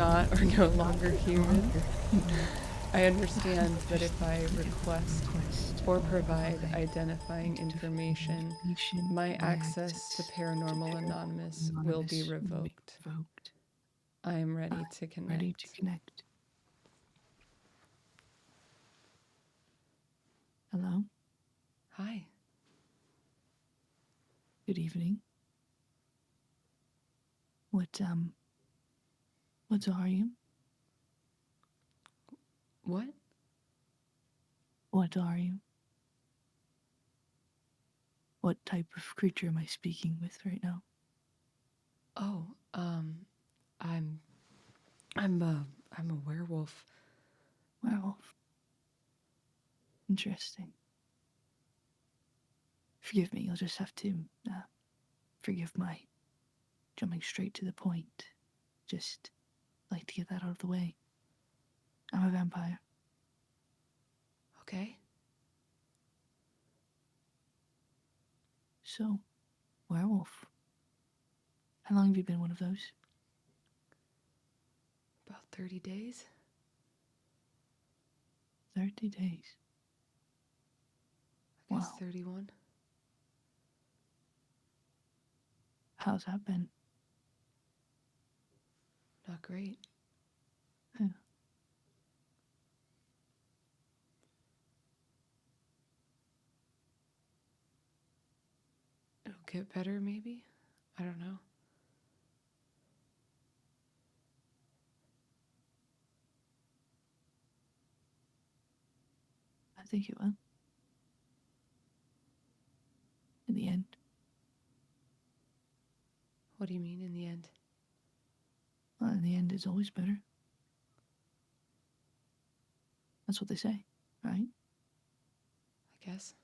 not or no longer human. I understand that if I request or provide identifying information, my access to Paranormal Anonymous will be revoked. I am ready to connect. Hello? Hi. Good evening. What are you? What? What are you? What type of creature am I speaking with right now? Oh, I'm a werewolf. Werewolf. Interesting. Forgive me, you'll just have to, forgive my jumping straight to the point. Just like to get that out of the way. I'm a vampire. Okay. So, werewolf. How long have you been one of those? About 30 days. 30 days. I guess Wow. 31. How's that been? Not great. Yeah. It'll get better, maybe? I don't know. I think it will. In the end. What do you mean in the end? Well, in the end, it's always better. That's what they say, right? I guess.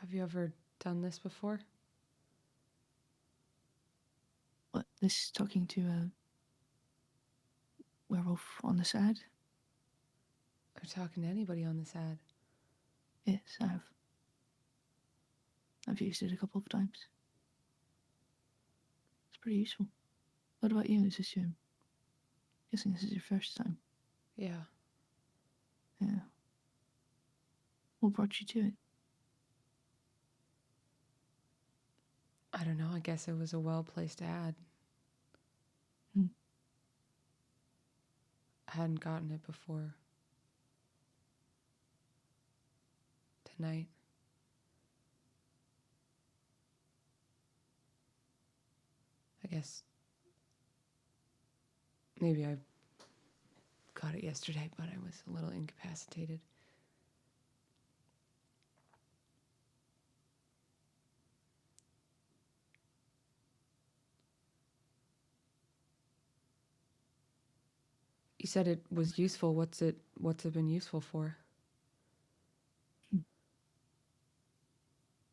Have you ever done this before? What, this talking to a werewolf on the side? Or talking to anybody on this ad? Yes, I have. I've used it a couple of times. It's pretty useful. What about you? Is this your... guessing this is your first time? Yeah. Yeah. What brought you to it? I don't know. I guess it was a well-placed ad. Hmm. I hadn't gotten it before. Tonight. I guess maybe I got it yesterday, but I was a little incapacitated. You said it was useful. What's it been useful for?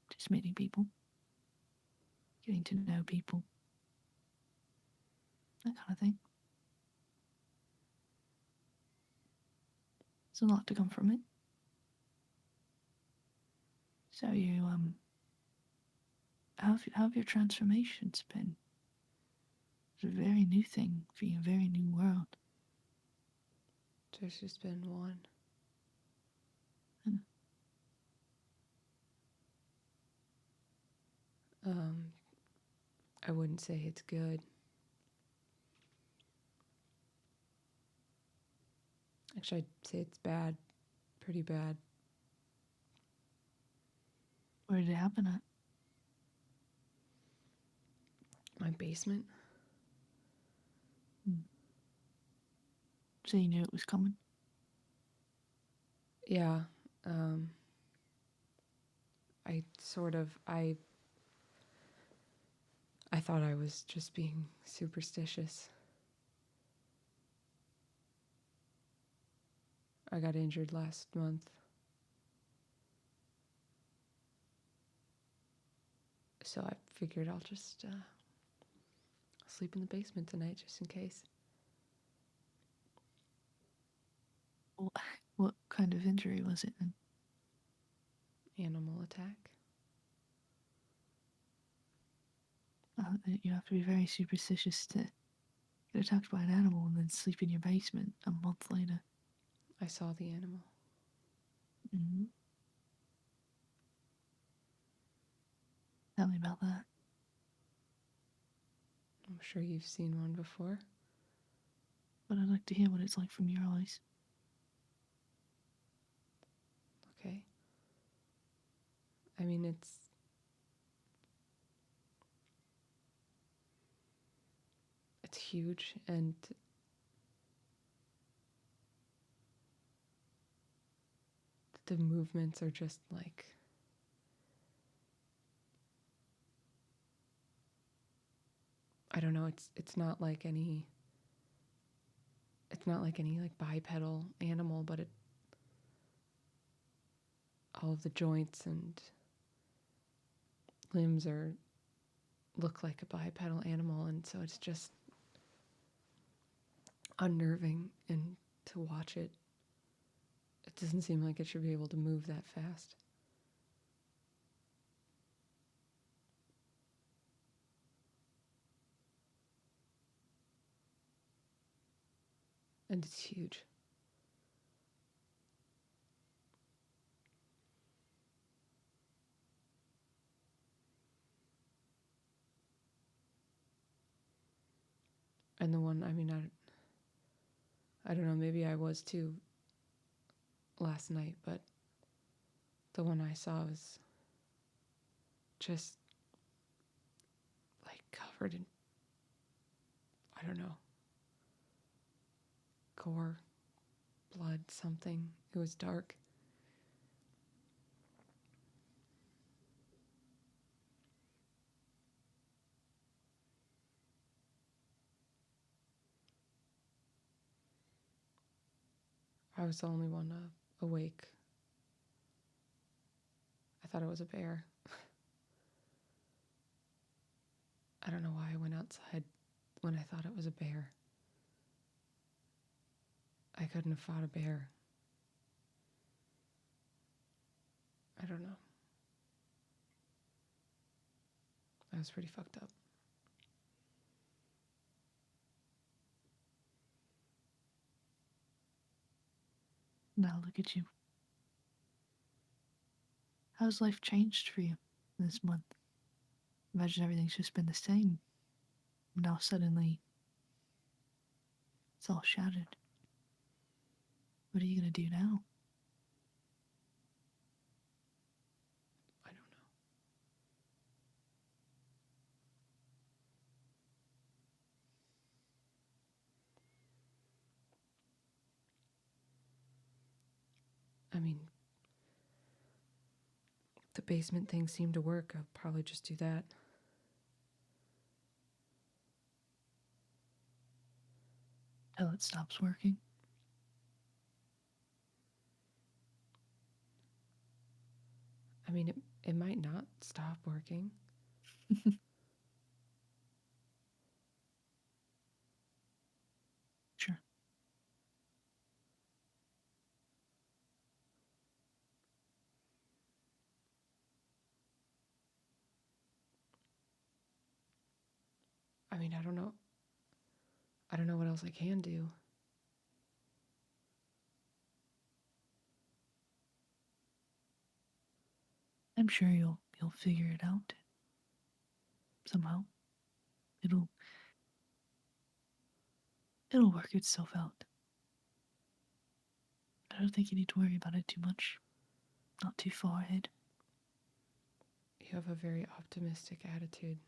Just meeting people. Getting to know people. That kind of thing. There's a lot to come from it. So you, how have your transformations been? It's a very new thing for you, a very new world. There's just been one. Hmm. I wouldn't say it's good. Actually, I'd say it's bad. Pretty bad. Where did it happen at? My basement? So you knew it was coming? Yeah. I thought I was just being superstitious. I got injured last month. So I figured I'll just sleep in the basement tonight just in case. What kind of injury was it then? Animal attack. You have to be very superstitious to get attacked by an animal and then sleep in your basement a month later. I saw the animal. Mm-hmm. Tell me about that. I'm sure you've seen one before. But I'd like to hear what it's like from your eyes. Okay. I mean, it's huge, and the movements are just like, I don't know, it's not like any like bipedal animal, but all of the joints and limbs look like a bipedal animal, and so it's just unnerving, and to watch it doesn't seem like it should be able to move that fast. And it's huge. And the one, I mean, I don't know, maybe I was too last night, but the one I saw was just like covered in, I don't know, gore, blood, something. It was dark. I was the only one awake. I thought it was a bear. I don't know why I went outside when I thought it was a bear. I couldn't have fought a bear. I don't know. I was pretty fucked up. Now look at you. How's life changed for you this month? Imagine everything's just been the same. Now suddenly, it's all shattered. What are you gonna do now? I don't know. I mean, the basement thing seemed to work. I'll probably just do that. Till it stops working. I mean, it might not stop working. Sure. I mean, I don't know. I don't know what else I can do. I'm sure you'll figure it out. Somehow. It'll work itself out. I don't think you need to worry about it too much. Not too far ahead. You have a very optimistic attitude.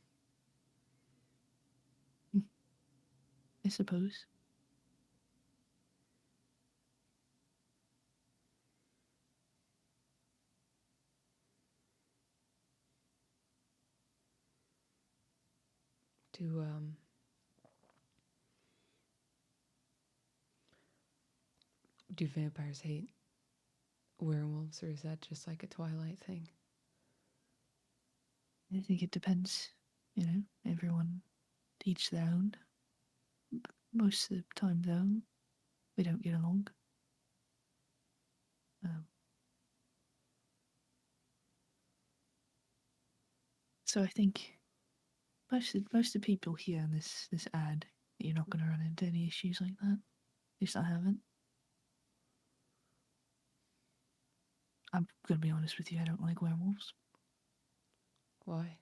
I suppose. Do do vampires hate werewolves, or is that just like a Twilight thing? I think it depends. You know, everyone to each their own. Most of the time, though, we don't get along. Um, so I think most of the people here in this ad, you're not going to run into any issues like that. At least I haven't. I'm going to be honest with you, I don't like werewolves. Why?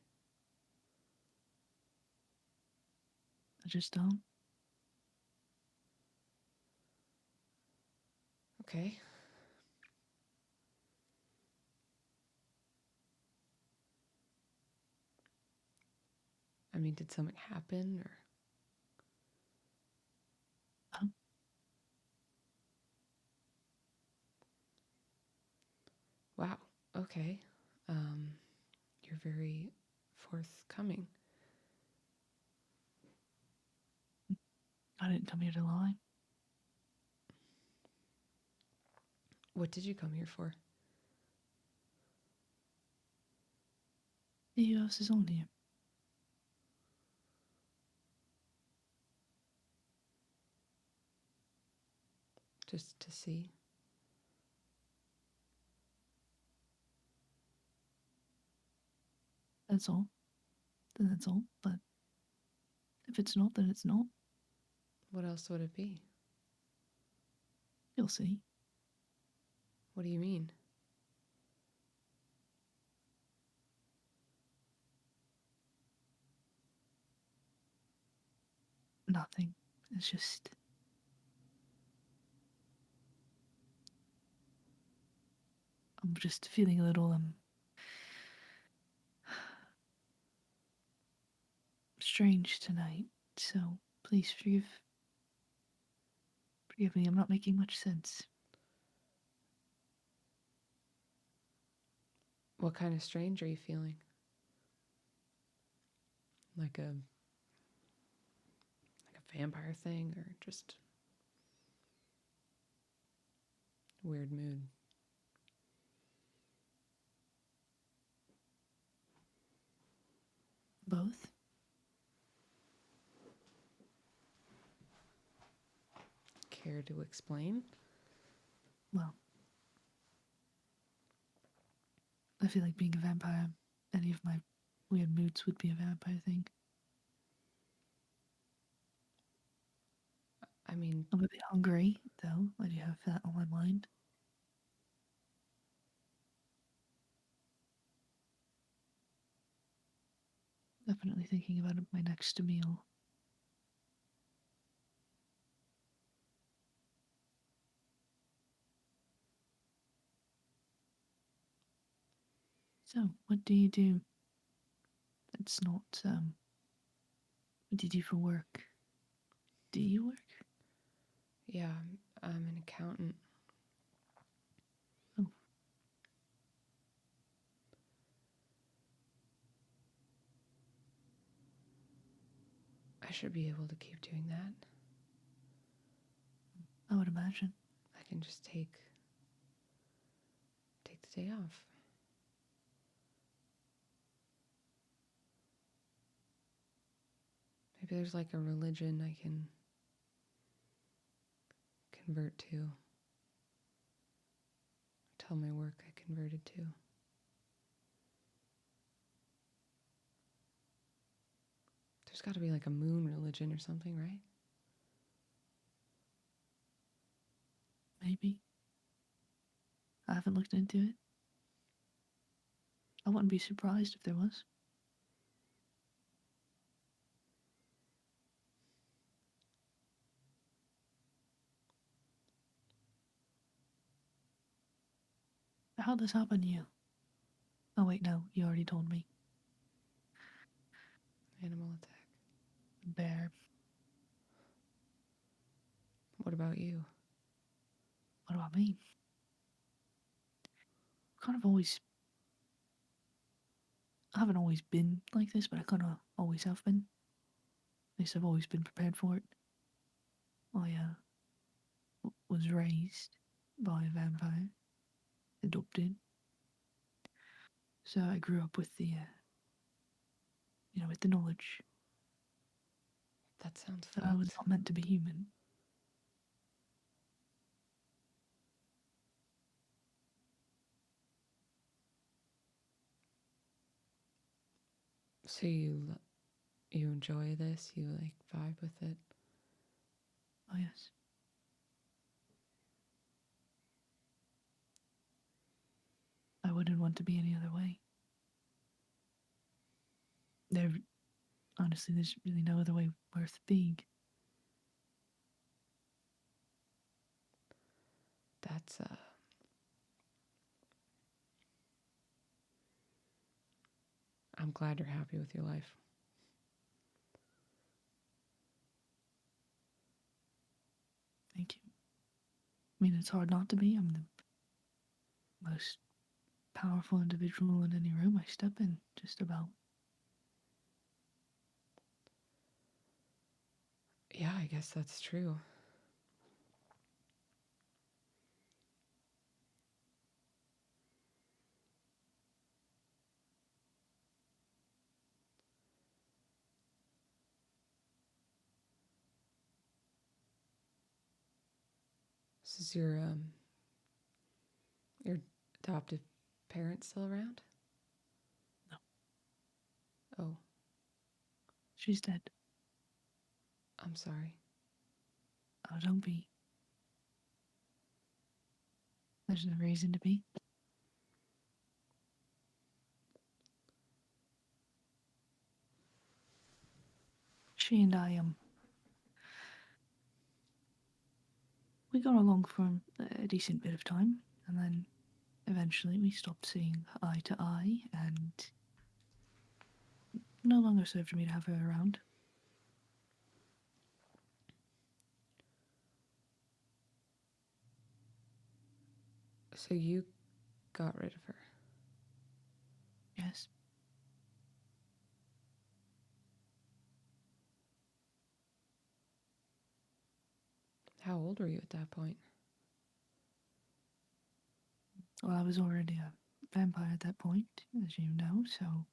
I just don't. Okay. I mean, did something happen or? Huh? Wow. Okay. You're very forthcoming. I didn't come here to lie. What did you come here for? Who else is on here? Just to see? That's all. Then that's all. But if it's not, then it's not. What else would it be? You'll see. What do you mean? Nothing. It's just. I'm just feeling a little strange tonight. So please forgive me. I'm not making much sense. What kind of strange are you feeling? Like a vampire thing or just weird mood? Both. Care to explain? Well, I feel like being a vampire, any of my weird moods would be a vampire thing. I mean, I'm a bit hungry, though. I do have that on my mind. Definitely thinking about my next meal. So, what do you do? It's not, what do you do for work? Do you work? yeah, I'm an accountant. Oh. I should be able to keep doing that. I would imagine. I can just take the day off. Maybe there's like a religion I can convert to. Tell my work I converted to. There's got to be like a moon religion or something, right? Maybe. I haven't looked into it. I wouldn't be surprised if there was. How did this happen to you? Oh wait, no, you already told me. Animal attack. Bear. What about you? What about me? Kind of always. I haven't always been like this, but I kind of always have been. At least I've always been prepared for it. I was raised by a vampire, adopted. So I grew up with the, with the knowledge That sounds that I was fucked. not meant to be human. So you You enjoy this? You like vibe with it? Oh, yes. I wouldn't want to be any other way. Honestly, there's really no other way worth being. That's I'm glad you're happy with your life. Thank you. I mean, it's hard not to be. I'm the most powerful individual in any room I step in, just about. Yeah, I guess that's true. This is your adoptive parents still around? No. Oh, She's dead. I'm sorry. Oh, don't be. There's no reason to be. She and I, we got along for a decent bit of time, and then eventually we stopped seeing eye to eye, and no longer served me to have her around. So you got rid of her? Yes. How old were you at that point? Well, I was already a vampire at that point, as you know, so.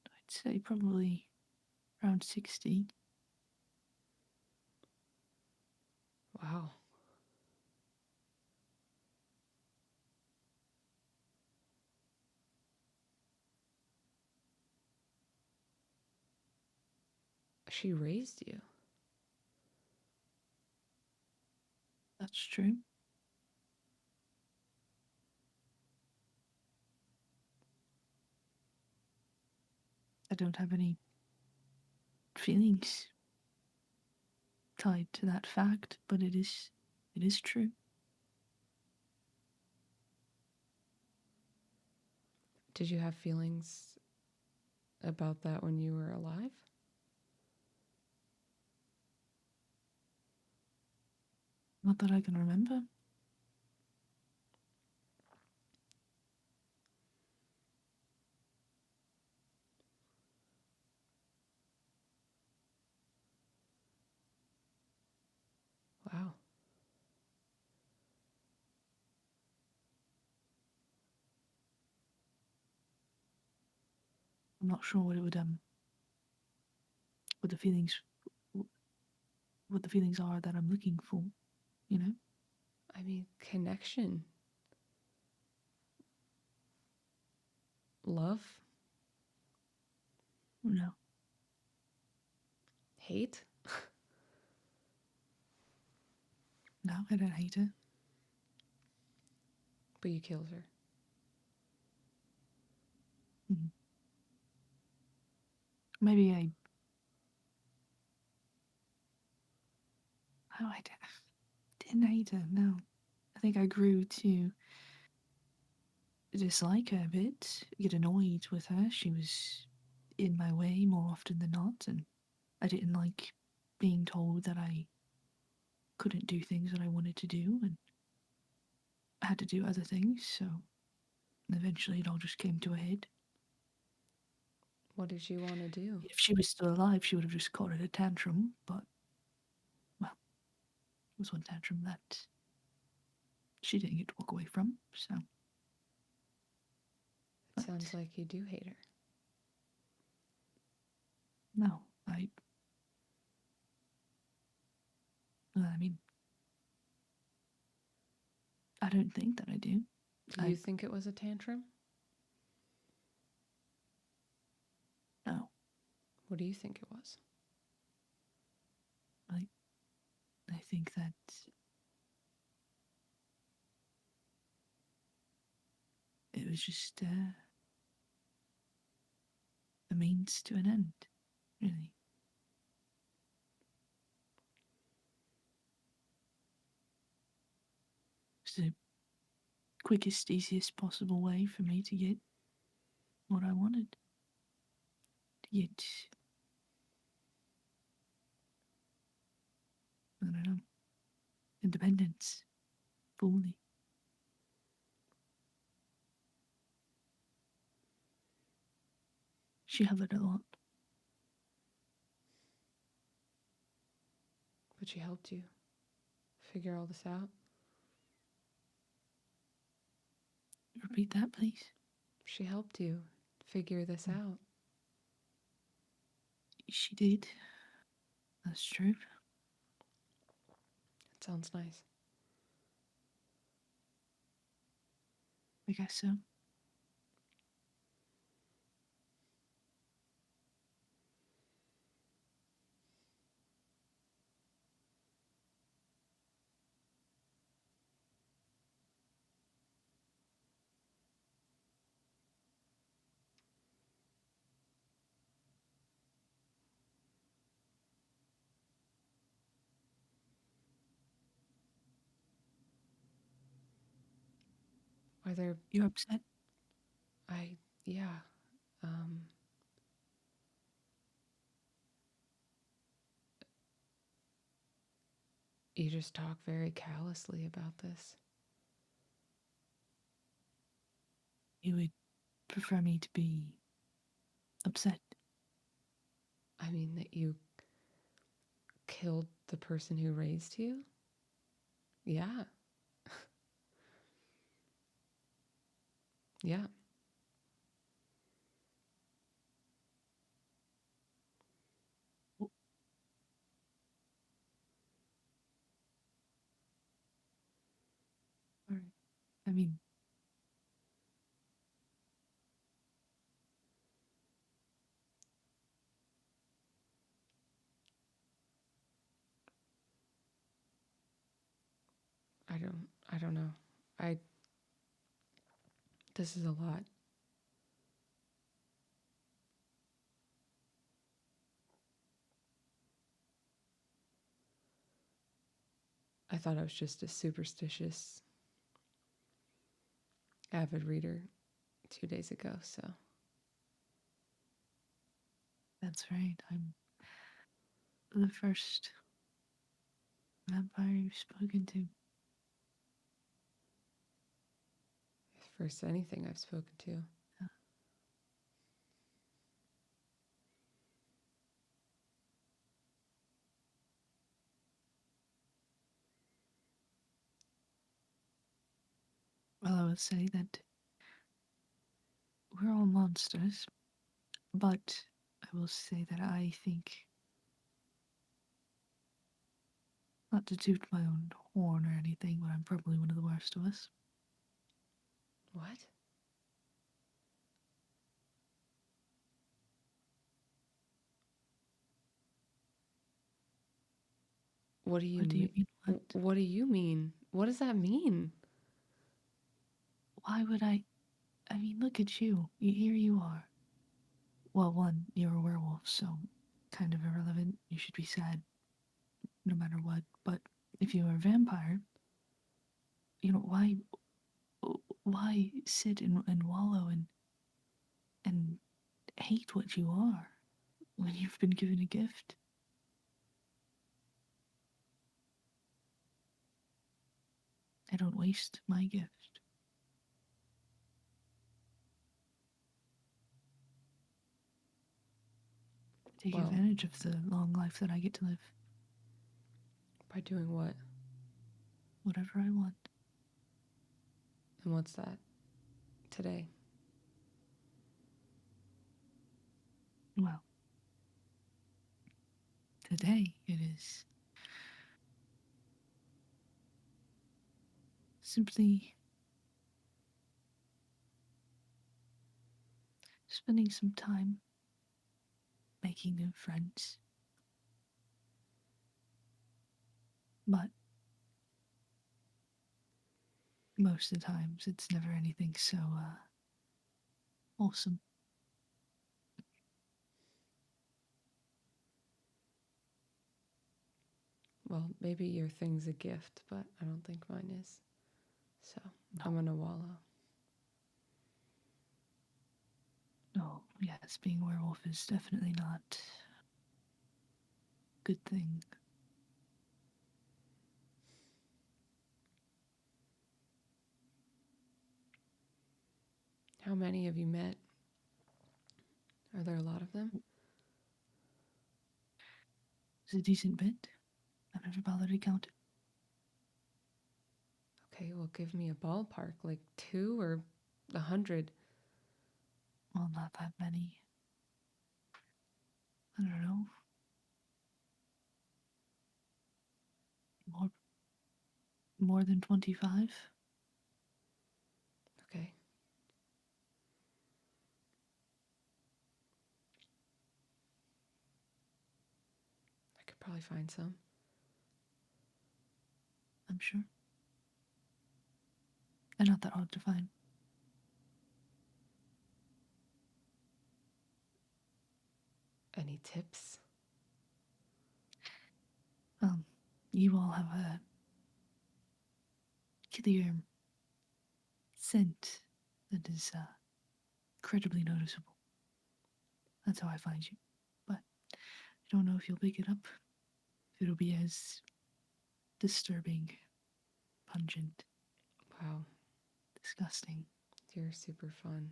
I'd say probably around 60. Wow. She raised you. That's true. I don't have any feelings tied to that fact, but it is true. Did you have feelings about that when you were alive? Not that I can remember. Wow. I'm not sure what it would what the feelings what the feelings are that I'm looking for, you know? I mean, connection. Love? No. Hate? No, I don't hate her. But you killed her. Mm. Maybe I oh, I didn't hate her, no. I think I grew to dislike her a bit, get annoyed with her. She was in my way more often than not, and I didn't like being told that I couldn't do things that I wanted to do and I had to do other things, so eventually it all just came to a head. What did you want to do? If she was still alive, she would have just called it a tantrum, but, well, it was one tantrum that she didn't get to walk away from, so. It But sounds like you do hate her. no, I mean, I don't think that I do. You think it was a tantrum? No. What do you think it was? I think that it was just a means to an end, really. It's the quickest, easiest possible way for me to get what I wanted. To get, I don't know, independence, fully. She had it a lot. But she helped you figure all this out? Repeat that, please. She helped you figure this out. She did. That's true. It sounds nice. I guess so. Are there... You're upset? Yeah. You just talk very callously about this. You would prefer me to be upset? I mean, that you killed the person who raised you? Yeah. Yeah. Alright. I mean, I don't know. This is a lot. I thought I was just a superstitious avid reader 2 days ago, so. that's right. I'm the first vampire you've spoken to. First anything I've spoken to. Yeah. Well, I would say that we're all monsters, but I will say that I think, not to toot my own horn or anything, but I'm probably one of the worst of us. What? What do you What do you mean? mean, what? What do you mean? What does that mean? Why would I mean, look at you. Here you are. Well, one, you're a werewolf, so kind of irrelevant. You should be sad no matter what. But if you were a vampire, you know, why sit and wallow and hate what you are when you've been given a gift? I don't waste my gift. Take Well, advantage of the long life that I get to live. by doing what? Whatever I want. And what's that? Today. Well, today it is Simply spending some time making new friends. But most of the times, it's never anything so wholesome. Well, maybe your thing's a gift, but I don't think mine is. So No. I'm gonna wallow. Oh, yes, being a werewolf is definitely not a good thing. How many have you met? Are there a lot of them? It's a decent bit. I've never bothered to count it. Okay, well, give me a ballpark, like 2 or 100. Well, not that many. I don't know. More, more than 25? Okay. I could probably find some. I'm sure. They're not that hard to find. Any tips? You all have a clear scent that is incredibly noticeable. That's how I find you. But I don't know if you'll pick it up, if it'll be as disturbing, pungent, Wow, disgusting. you're super fun.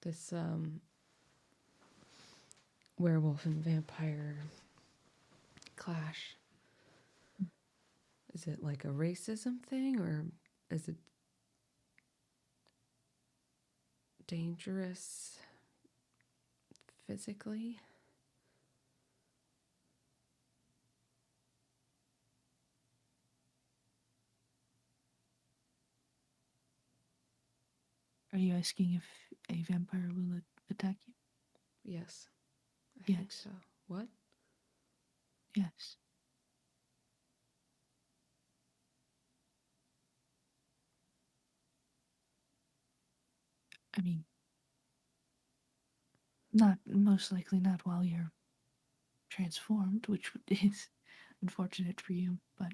This werewolf and vampire clash. Is it like a racism thing, or is it dangerous physically? Are you asking if a vampire will attack you? Yes, I think Yes. so. What? Yes. I mean, not most likely not while you're transformed, which is unfortunate for you, but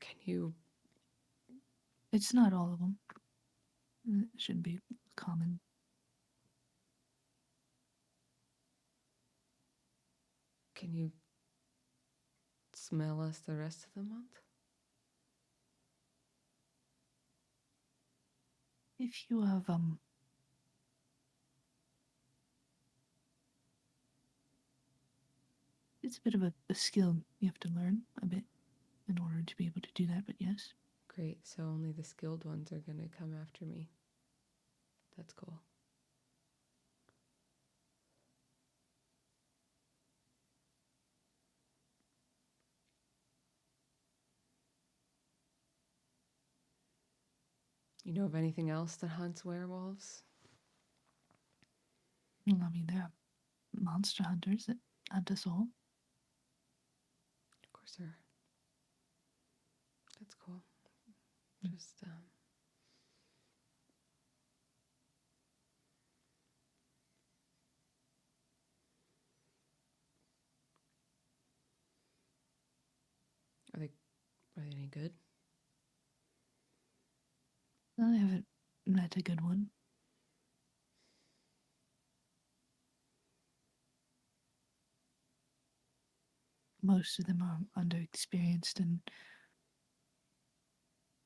Can you it's not all of them. It shouldn't be common. can you smell us the rest of the month? If you have it's a bit of a skill you have to learn a bit in order to be able to do that, but yes. Great, so only the skilled ones are gonna come after me. That's cool. You know of anything else that hunts werewolves? Well, I mean, there are monster hunters that hunt us all. Of course there are. That's cool. Just are they any good? I haven't met a good one. Most of them are underexperienced and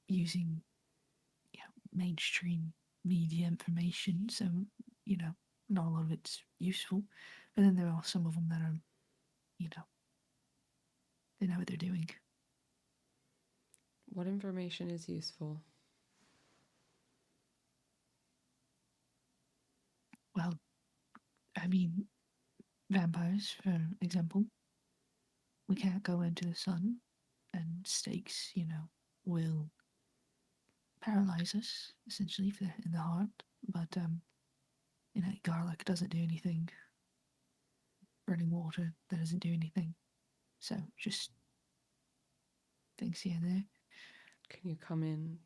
using mainstream media information, so, you know, not a lot of it's useful. But then there are some of them that are, you know, they know what they're doing. What information is useful? Well, I mean, vampires, for example, we can't go into the sun, and stakes, will paralyze us essentially in the heart. But garlic doesn't do anything. Running water that doesn't do anything. So just things here and there. Can you come in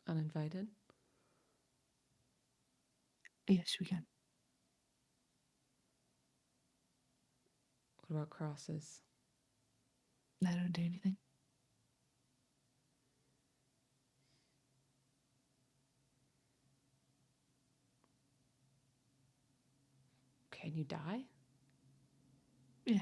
uninvited? Yes, we can. What about crosses? They don't do anything. Can you die? Yeah.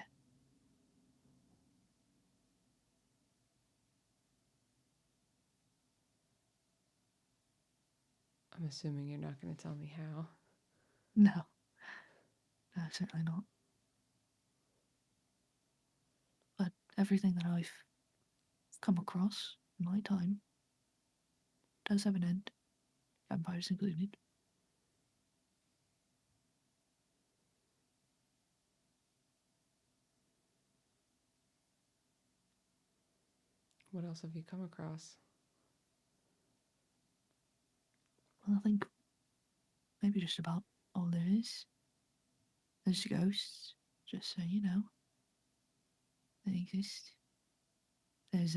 I'm assuming you're not going to tell me how. No. No, certainly not. But everything that I've come across in my time does have an end. Vampires included. What else have you come across? Well, I think maybe just about all there is. There's ghosts, just so you know. They exist. There's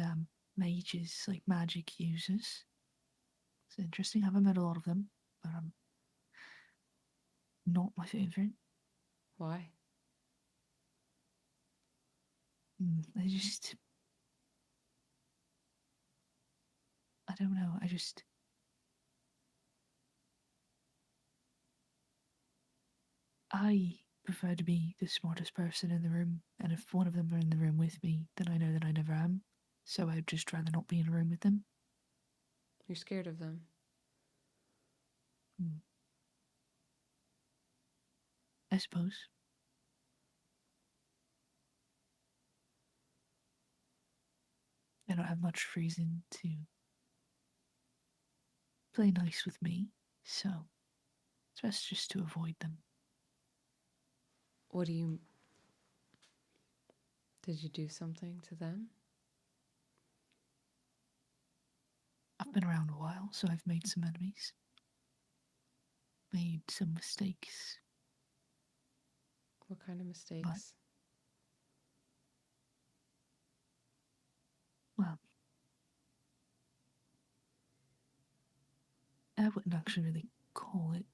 mages, like magic users. It's interesting. I haven't met a lot of them, but not my favourite. Why? They just, I don't know. I prefer to be the smartest person in the room, and if one of them are in the room with me, then I know that I never am. So I'd just rather not be in a room with them. You're scared of them. I suppose. They don't have much reason to play nice with me, so it's best just to avoid them. What do you... Did you do something to them? I've been around a while, so I've made some enemies. Made some mistakes. What kind of But, mistakes? well, I wouldn't actually really call it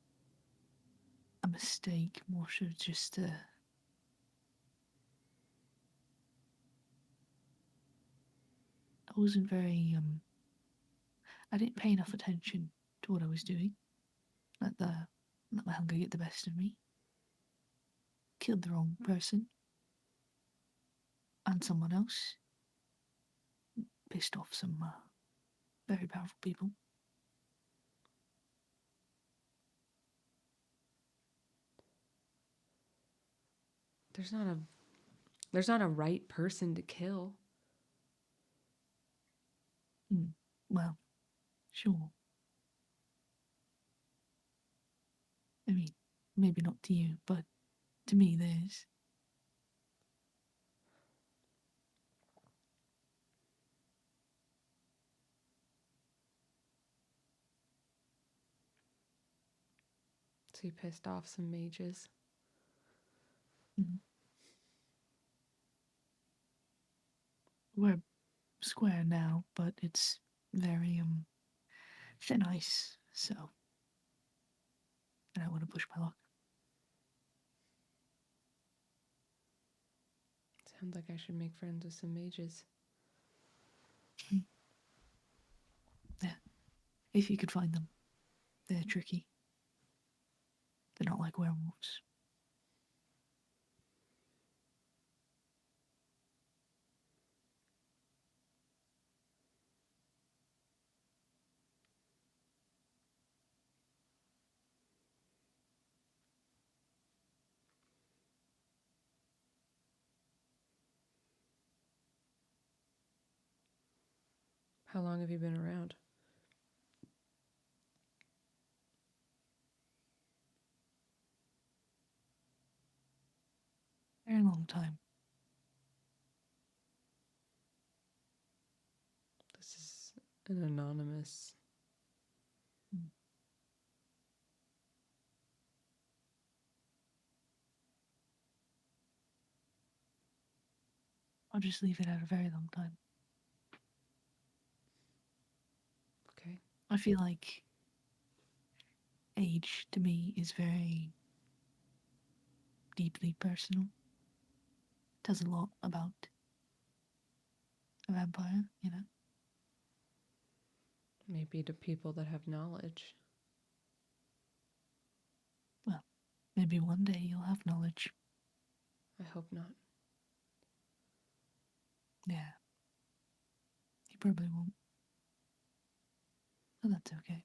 a mistake, more so just I wasn't very I didn't pay enough attention to what I was doing. Let my hunger get the best of me. Killed the wrong person and someone else. Pissed off some very powerful people. There's not a right person to kill. Well, sure. I mean, maybe not to you, but to me there's. So you pissed off some mages. Mm. We're square now, but it's very thin ice, so I don't want to push my luck. Sounds like I should make friends with some mages. Yeah, if you could find them. They're tricky. They're not like werewolves. How long have you been around? Very long time. This is an anonymous. I'll just leave it at a very long time. Okay. I feel like age to me is very deeply personal. It tells a lot about a vampire, you know? Maybe to people that have knowledge. Well, maybe one day you'll have knowledge. I hope not. Yeah. You probably won't. But that's okay.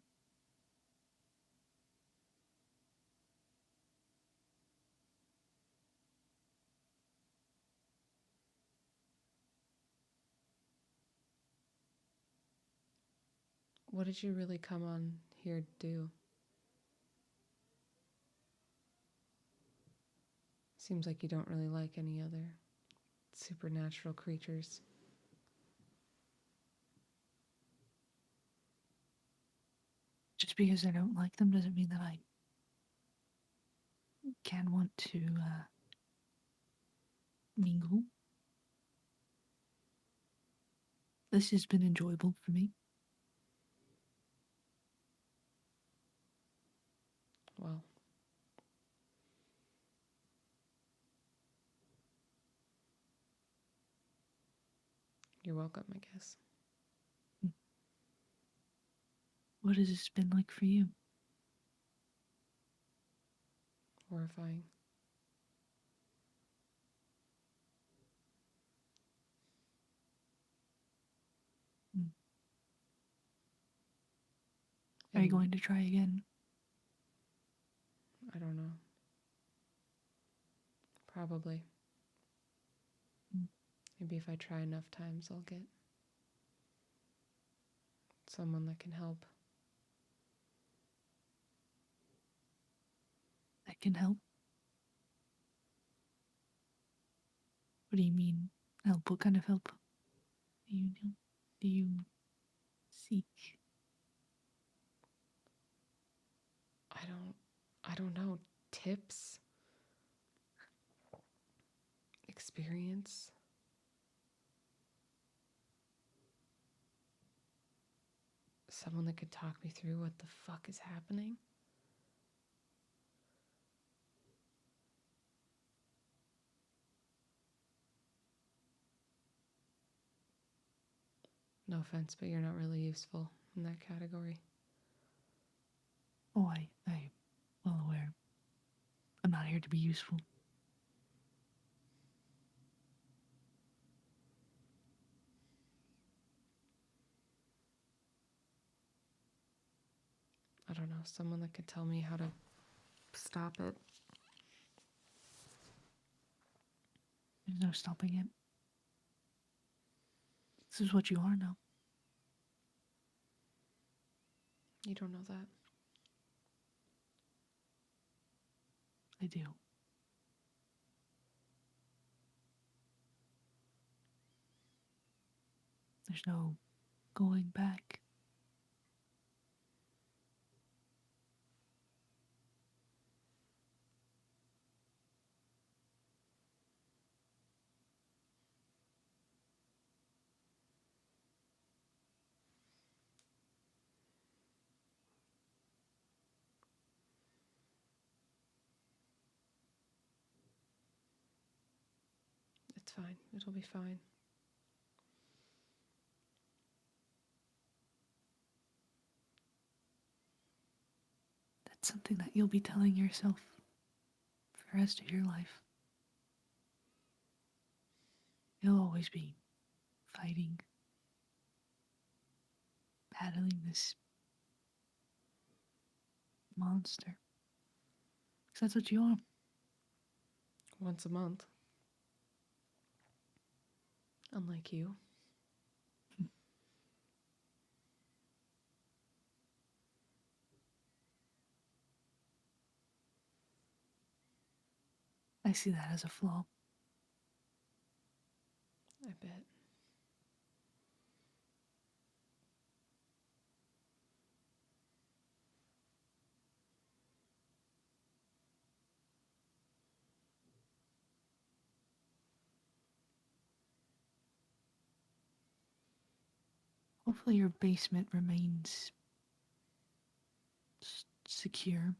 What did you really come on here to do? Seems like you don't really like any other supernatural creatures. Just because I don't like them doesn't mean that I can want to mingle. This has been enjoyable for me. Well, you're welcome, I guess. What has this been like for you? Horrifying. Are you And going to try again? I don't know. Probably. Maybe if I try enough times, I'll get someone that can help. That can help? What do you mean, help? What kind of help do you seek? I don't know. Tips? Experience? Someone that could talk me through what the fuck is happening? No offense, but you're not really useful in that category. Oh, I'm well aware. I'm not here to be useful. I don't know. Someone that could tell me how to stop it. There's no stopping it. This is what you are now. You don't know that. I do. There's no going back. It's fine. It'll be fine. That's something that you'll be telling yourself for the rest of your life. You'll always be fighting, battling this monster. Because that's what you are. Once a month. Unlike you. I see that as a flaw. I bet. Hopefully your basement remains secure,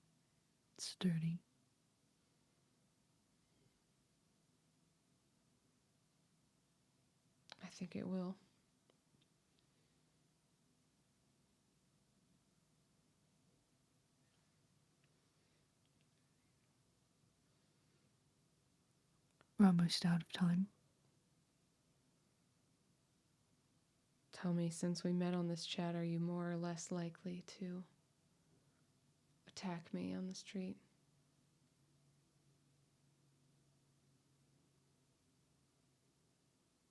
sturdy. I think it will. We're almost out of time. Tell me, since we met on this chat, are you more or less likely to attack me on the street?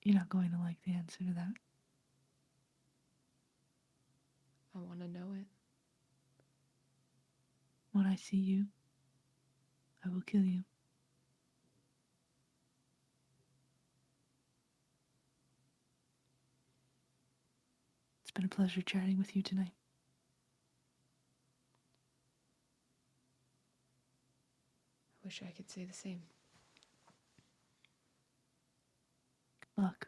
You're not going to like the answer to that. I want to know it. When I see you, I will kill you. It's been a pleasure chatting with you tonight. I wish I could say the same. Good luck.